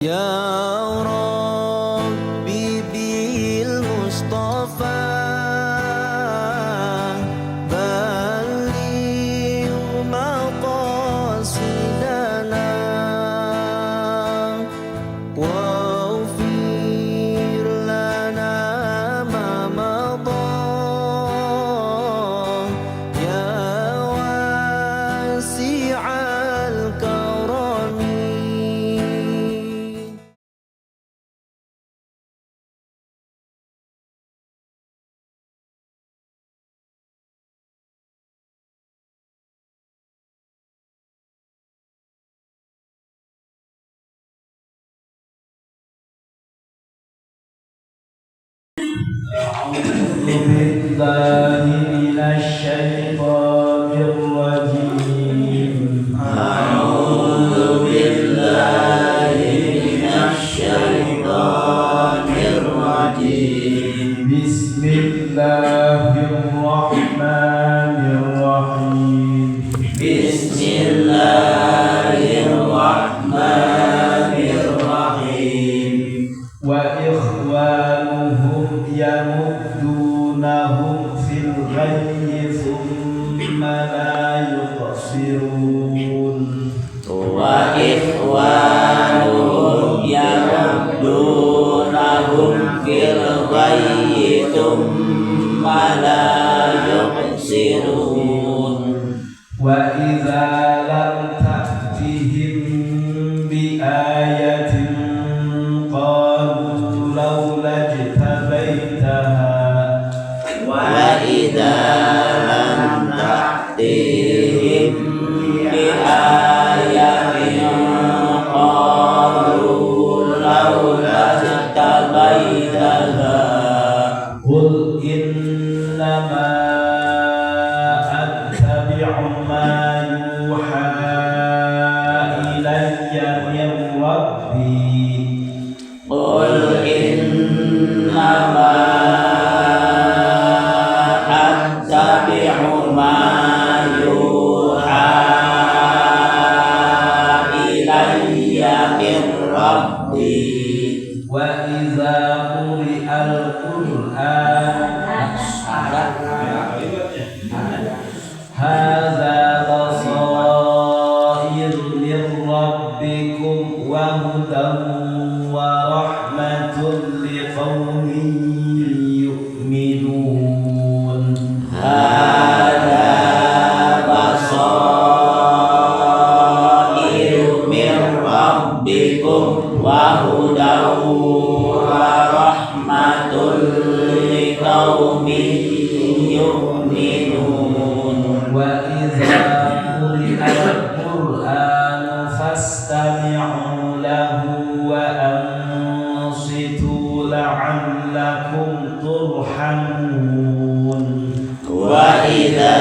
Ya Rabbi bil Mustafa balligh maqasidana waghfir lana ma madha ya wasi'al karami. أعوذ بالله من الشيطان الرجيم. أعوذ بالله من الشيطان الرجيم. بسم الله الرحمن الرحيم. بسم الله الرحمن الرحيم. وإخوانهم يمدونهم في الغي ثم لا يقصرون. وإخوانهم يمدونهم في الغي ثم لا يقصرون. وإذا لم تأتهم بآية قالوا لولا اجتبيتها. وإذا لم تأتهم بآية قالوا لولا اجتبيتها. قل إنما أتبع ما يوحى إلي من ربي. قل إنما أتبع ما يوحى إلي من ربي. وإذا قرئ القرآن هذا بصائر من ربكم وهدى ورحمة لقوم يؤمنون. هذا بصائر من ربكم وهدى ورحمة لقوم يؤمنون. وإذا قرئ القرآن فاستمعوا له وأنصتوا لعلكم ترحمون. وإذا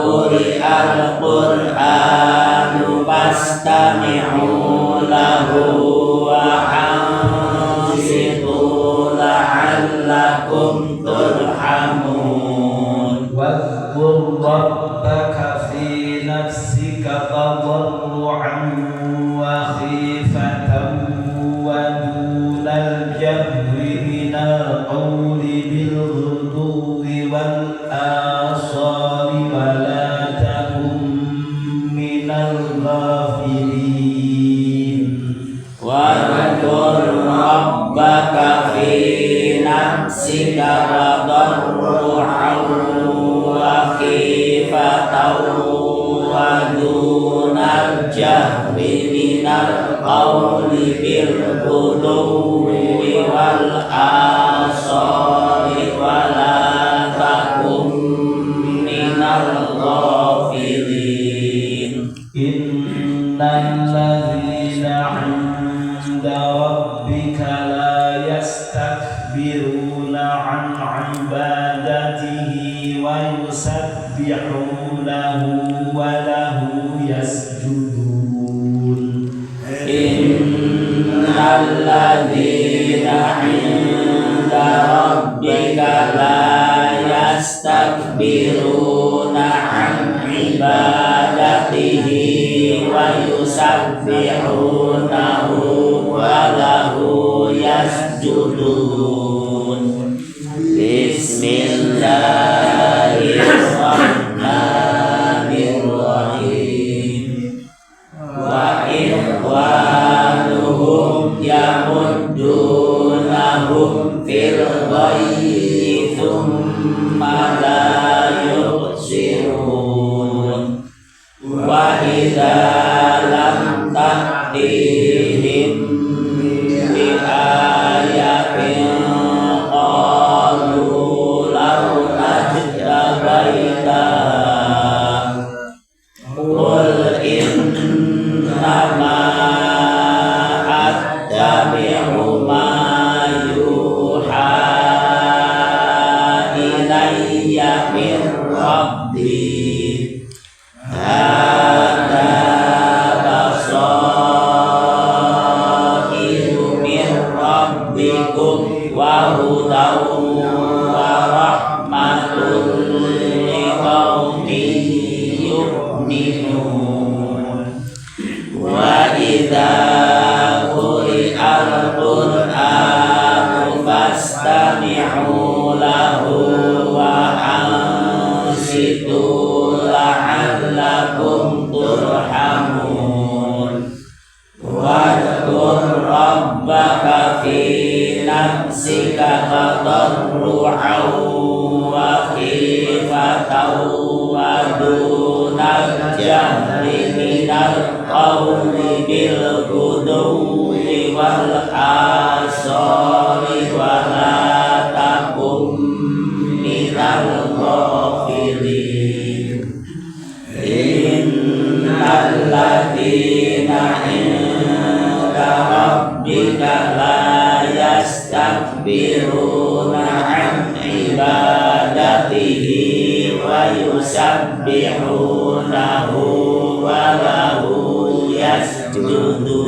قرئ القرآن فاستمعوا له وأنصتوا لعلكم ترحمون. واذكر ربك في نفسك تضرعا وخيفة ودون الجهر من القول بالغدو والآصال ولا تكن من الغافلين. واذكر ربك في نفسك تضرعا وخيفة ودون الجهر من القول بالغدو والآصال ولا تكن من الغافلين. إن الذين عند ربك لا يستكبرون عن عبادته ويسبحونه وله يسجدون. إن الذين عند ربك لا يستكبرون عن عبادته ويسبحونه yasjudun. Bismillahirrahmanirrahim. Wa ikhwanuhum yamuddunahum fil ghayyi thumma la yuqsirun. Wa idza lam ta'tihim bi ayatin qalu law ajtabaitaha qul innama attabi'u ma yuha ilayya min rabbi hadza basairu min rabbikum wa hudaw wa rahmatun liqaumin yu'minun. Wa idza quri'al qur'anu fastami'u lahu wa ansitu la'allakum turhamun. Wadhkur rabbaka fi nafsika tadarru'an wa khifatan wa dunal jahri minal qawli bil ghuduwwi wal asari wa la takum minal ghafilin. Innal ladzina inda rabbika la yastakbiruna an ibadatihi wa yusabbihunahu wa lahu yasjudun.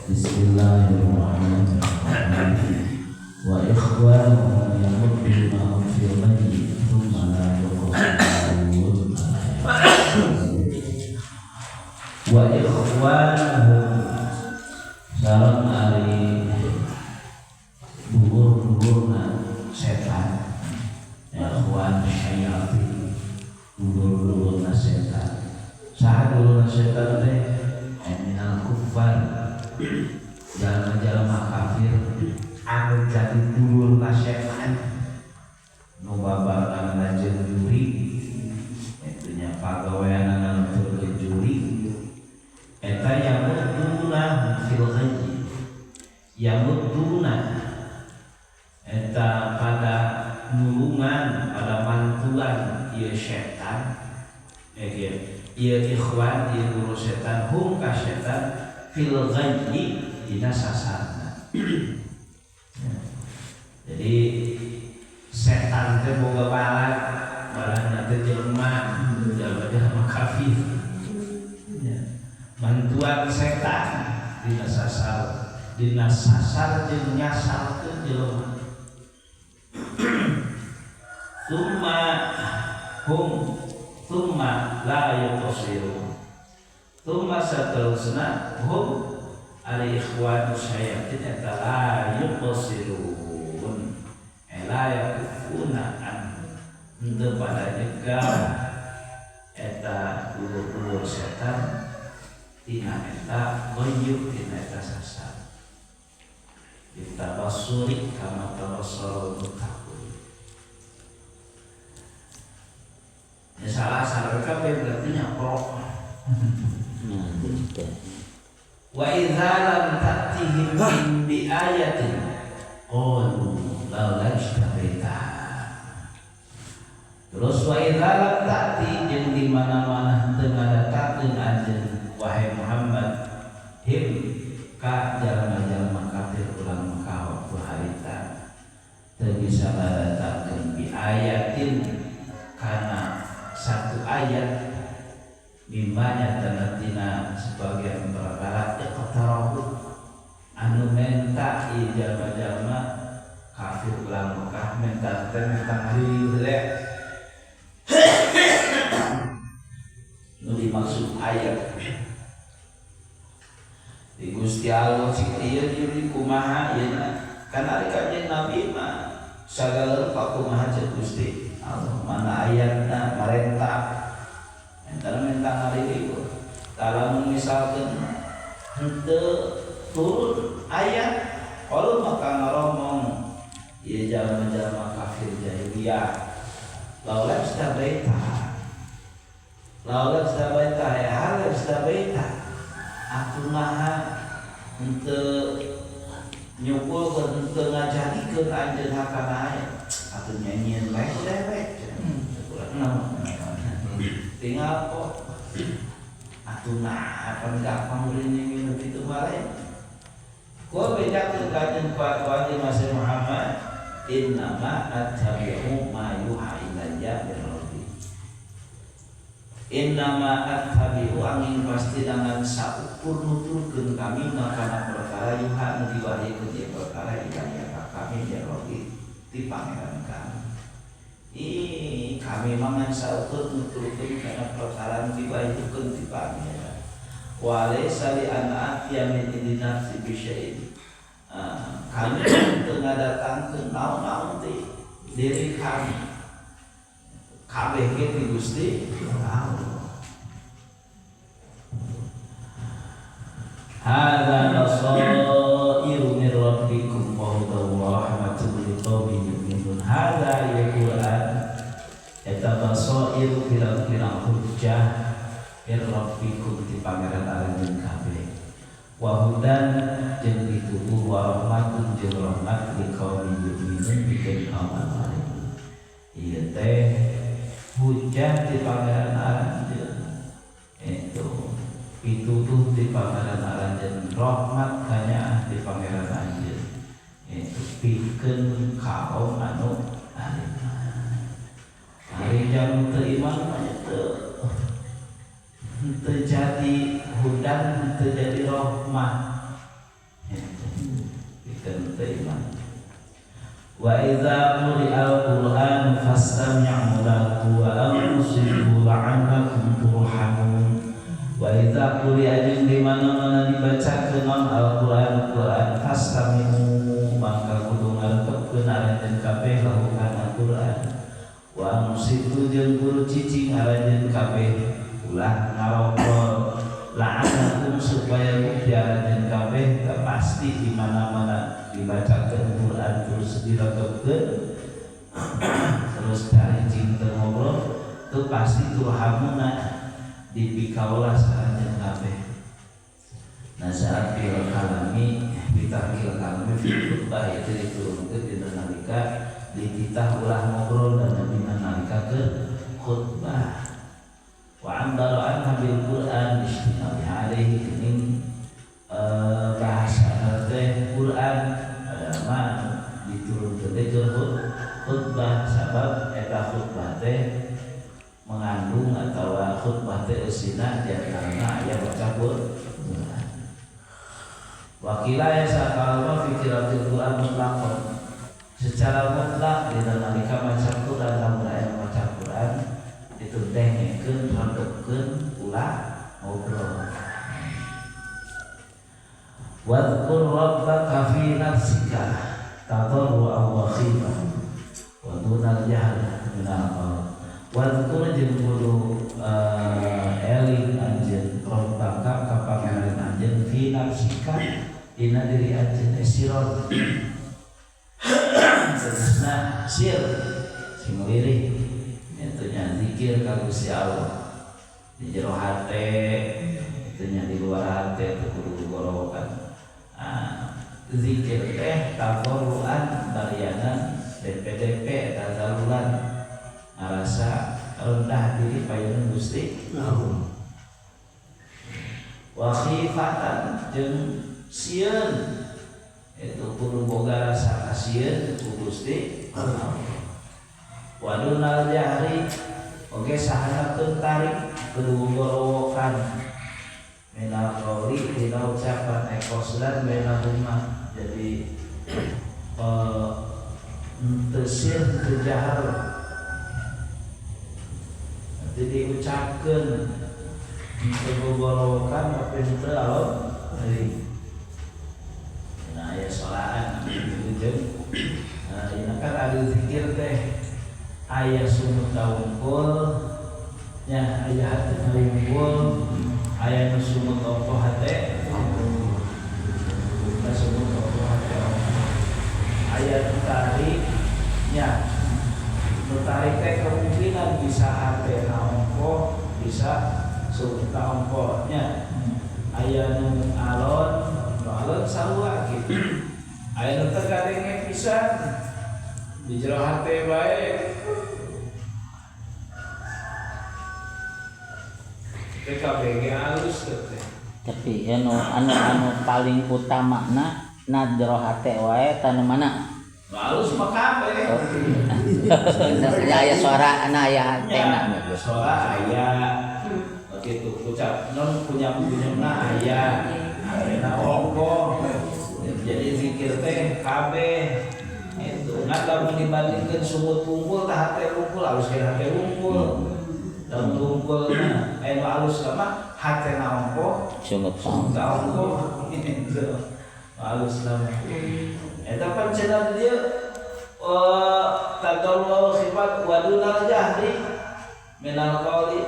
Bismillahirrahmanirrahim. Wa ikhwanuhum yamuddunahum fil ghayyi thumma la yuqsirun. Wa ikhwanuhum sareng ari dhuwur-dhuwurna setan, ikhwan syayatin, dhuwur-dhuwurna setan. Saha dhuwurna setan teh? Minal kuffar, jalma-jalma kafir anu jadi dhuwurna setan, nu babagan jeung juri, itunya pagawean anu teu juri. Eta yamudduna fil ghayyi, yamudduna eta pada nulungan, pada bantuan ieu setan, ieu ikhwan, ieu guru setan, hum ka setan fil ghayyi dina sasarna. Jadi setan teh boga balana teh jelema kafir. Bantuan setan dina sasar jeung nyasarkeun jelema. Tsumma la yuqsirun. Tsumma saterusna hum ari ikhwanu syayatin eta la yuqsirun. La yakufuna an henteu pada nyegah eta ulur-ulur setan tina eta goyuk, tina eta sasar. Ditabasuri kama tabassarul muttaqun. Ya salah sareng kabeh berarti nyaprok. Wa idza lam ta'tihim bi ayatin qalu laula ishtabaita. Terus wa idza lam ta'ti jeung di mana-mana teu ngadatakeun anjeun wahai Muhammad him ka jalma-jalma kafir ulang Mekah waktu harita teu bisa ngadatakeun bi ayatin kana satu ayat mimbanya tanatina sebagian perkara iqtarahu anu menta ieu jalma-jalma kafir ulang Mekah menta ngarieu heula nu dimaksud ayat di Gusti Gusti Allah sing ieu diri kumaha ieu kan ari kanjeng Nabi mah sagala rupa kumaha jeung Gusti Allah mana ayatna marentah entara mentang ari ieu kalau misalkan henteu turun ayat kalau maka ngomong ieu jalma-jalma kafir jahiliyah laulan stabaita ya halal stabaita aku maha untuk nyumpul untuk ngajarikeun anjeun hakana aya atuh nyanyian bae dewek tinggal kok atuh nah akan gampang nyanyian itu bae gua bedakeun kanjeng fatwa di Mas Muhammad innama attabi'u ma yuha ilayya min rabbi innama attabi'u angin pasti dengan saukur nuturkeun kami makana perkara yuha nu diwahyikeun ieu perkara ilayya ka kami ya rabbi ti pangeran kami kami mangan saukur nuturkeun kana perkara nu diwahyikeun ti pangeran wa laysa li an atiya min indina fi syai'in kami tengah datang ke naon-naon ti diri kami kabeh ge ti Gusti Allah. Hadza basairu min rabbikum wa hudan wa rahmatun liqaumin yu'minun. Hadza Al-Qur'an eta basairu pirang-pirang hujjah min rabbikum ti pangeran aranjeun kabeh. Wa hudan jeung pituduh wa rahmatun jeung rahmat li qaumi yu'minun pikeun kaum alim. Ieu teh hujjah di pangeran aranjeun itu pituduh di pangeran aranjeun rahmat kanya di pangeran aranjeun itu pikeun kaum anu alim. Ari jam teu iman mah teu jadi hudan terjadi rahmah ikan iman. Wa idza quri'al Qur'an fastami'u lahu wa ansitu la'allakum turhamun. Wa idza quri'a di mana-mana dibacakeun Al-Qur'an fastami'u maka kudu ngarepkeun aranjeun kabeh lahu kana Qur'an. Wa ansitu jeung guru cicing aranjeun kabeh ulah ngarokol la'anakum supaya biaran kabeh pasti di mana-mana dibacakeun Quran terus direkepkeun terus dari cinta ngobrol itu pasti turhamuna dipikaulah saranjeun kabeh. Nah saat fil kalami bitakil kalami fil khutbah itu diturunkeun dina nalika dititah ulah ngobrol dan dina nalika ke khutbah. Wa ambaru anha bil Qur'an istimali alaihi kening bahasa teh Qur'an ma diturunkeun teh khutbah sabab eta khutbah teh mengandung atau khutbah teh eusina diantarana aya baca Qur'an. Wakila ya sakalma fi qiraatil Qur'an mutlaqan secara mutlak dina nalika maca Qur'an lamun aya maca Qur'an itu dengekeun randepkeun ulah ngobrol. Wadhkur rabbaka fi nafsika tadarruan wa khifatan wa dunal jahri minal qawl. Wadhkur jeung kudu eling anjeun rabbaka ka pangeran anjeun fi nafsika dina diri anjeun sirot. Terusna sir sing lirih itunya zikir ka Gusti Allah di jero hate itunya di luar hate itu kudu gorowokan. Zikir teh tadarruan barianan DP tadarulan ngarasa rendah diri payeun Gusti Allah. Wa khifatan jeung sieun itu kudu boga rasa kasieun ku Gusti Allah. Wadunal jahri oge sahanakeun tarik kudu gorowokan minal qauli dina ucapan ekoslan bainahuma jadi tesir tejahar nanti diucapkeun kudu gorowokan tapi teu alon kaungkul nya aya hati kaungkul aya nu sumut opo hate sumut opo hate aya nu tarik nya nu tarik teh kemungkinan bisa hate naongko bisa sumut naongko nya aya nu alon sarua gitu aya nu tergadenge pisan di jero hate bae PKBG halus teh. Tapi anu paling utama na jero hate wae tanu mana? Halus mah kabeh. Aya suara aya hatena. Suara aya. Begitu ucap non punya aya. Arena ongko. Jadi zikir teh kabeh. Itu lamun dibandingkeun sumut unggul tah hate unggul halus ke hate unggul. Dan unggulna anu halus sama hatena ongko Sumut ongko itu halus nama. Eta pancenan dia tadallu sifat wadunal jahri minal qauli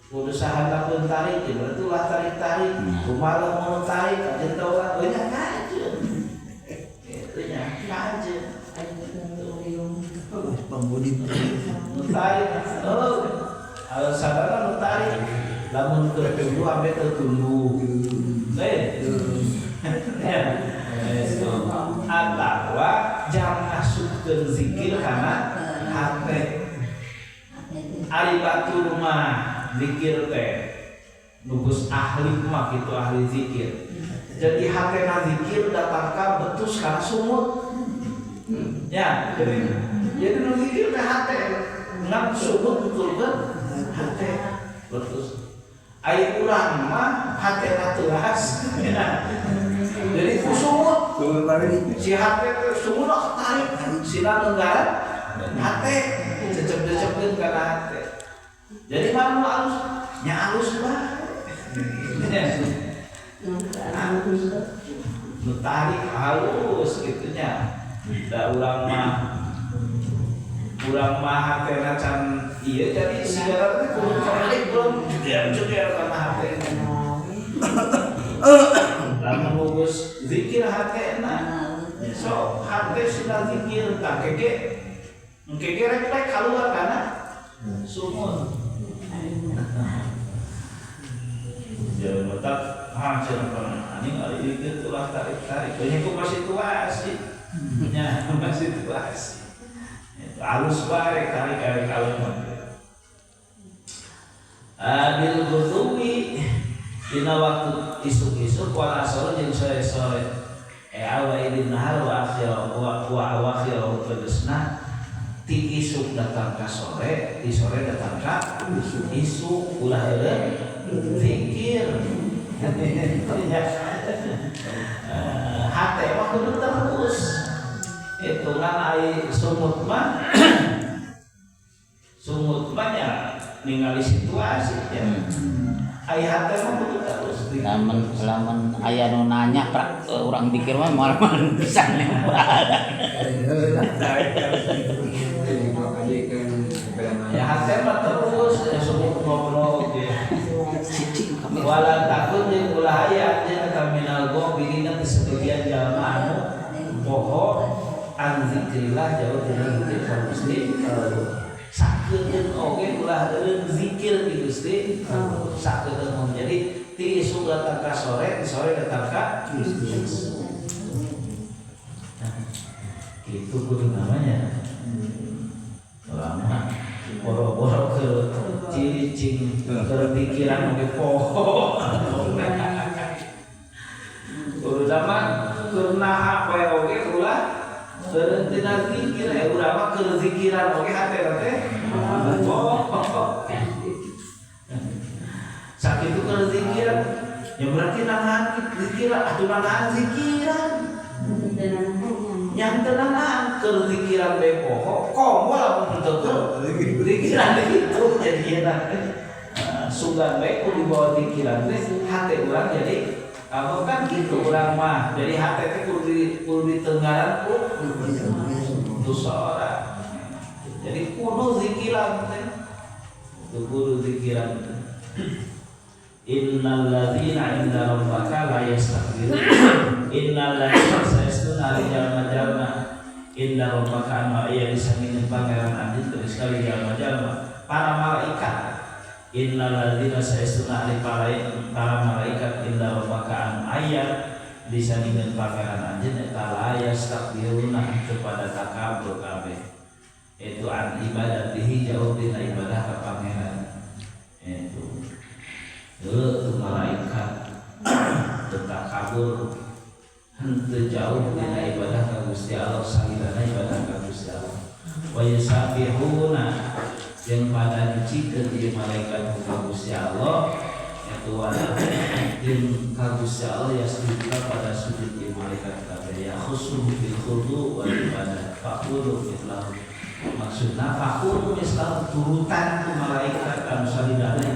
kudu sahandakeun tarik berarti ulah tarik-tarik kumaha mun tarik ajeun teh urang banyak kajeun itu nya kajeun pembudi tarik kalau sadar tarik lamun tertunggu ambe tertunggu atawa jam masukkeun zikir kana hate ari batu rumah zikir teh nugus ahli mah kitu ahli zikir jadi hatena zikir datang ka betus kana sumut ya jadi nu zikir teh hate ngan sumut betulkeun hate betus ai urang mah hatena teulas jadi kusumut si hate teh sumut ketarik sila nenggara hate cecep-cecepkeun kana hate jadi manu alus nya alus bae nu tarik halus gitunya da urang mah hatena can ieu jadi sigara teh kudu kebalik belum jeger kana hate lamun bagus zikir hatena so hate sudah zikir tak keke rek keluar kana sumut jangan letak jangan anjing ari zikir ulah tarik-tarik banyak ku masih situasi nya masih situasi halus bae tarik kalimat bil ghudwi dina waktu isuk-isuk wal asar jeung sore-sore awailin nahar wa akhir tegasna ti isuk datang ka sore ti sore datang ka isuk ulah zikir hate mah kudu terus itu kan ai sumut mah ya ningali situasi ya ai hate mah kudu terus lamun aya nu nanya prak urang dikir mah moal pisan nembal ya hate mah terus sumut ngobrol ge wala takun jeung ulah aya jeung terminal go bidina di sebagian jalma anu poho an zikrillah jauh dari zikir ka Gusti sakeun oge ulah eureun zikir di Gusti sakeun jadi ti isu datang ka sore ti sore datang ka itu kudu namanya lama boro-boro ke cicing terpikiran oge poho kudu zaman kurnaha poe oge ulah berentina zikir urang mah keur zikiran oge hate teh sakitu keur zikiran ya berarti nahan zikiran atuh nahan zikiran yang tenang keur zikiran bae poho komo lamun teu keur zikiran itu jadi sugan bae kudu dibawa zikiran teh hate urang jadi kamu kan gitu urang mah jadi hate teh kudu ditenggaran ku seorang Jadi kudu zikiran teh. Itu kudu zikiran teh. Innal ladzina 'inda rabbaka la yastakbirun. Innal ladzina sayastuna jalma-jalma inda rabbaka anu aya di samping pangeran anjeun terus kali jalma-jalma para malaikat. Innal ladzina sayastuna para malaikat inda rabbaka anu aya di samping pangeran anjeun eta la yastakbiruna kepada takabur kabeh. Itu an ibadatihi jauh dina ibadah ka pangeran. Itu tuh malaikat tentang kabur henteu jauh dina ibadah ka Gusti Allah salirana ibadah ka Gusti Allah. Wa yusabihuna yang pada dicikeun ieu malaikat ka Gusti Allah eta wala jeung ka Gusti Allah yasjudu pada sujud ieu malaikat kabeh ya khusus bil khudu wal ibadah faqulu fil maksudna fakun misal turutan tu malaikat anu salidana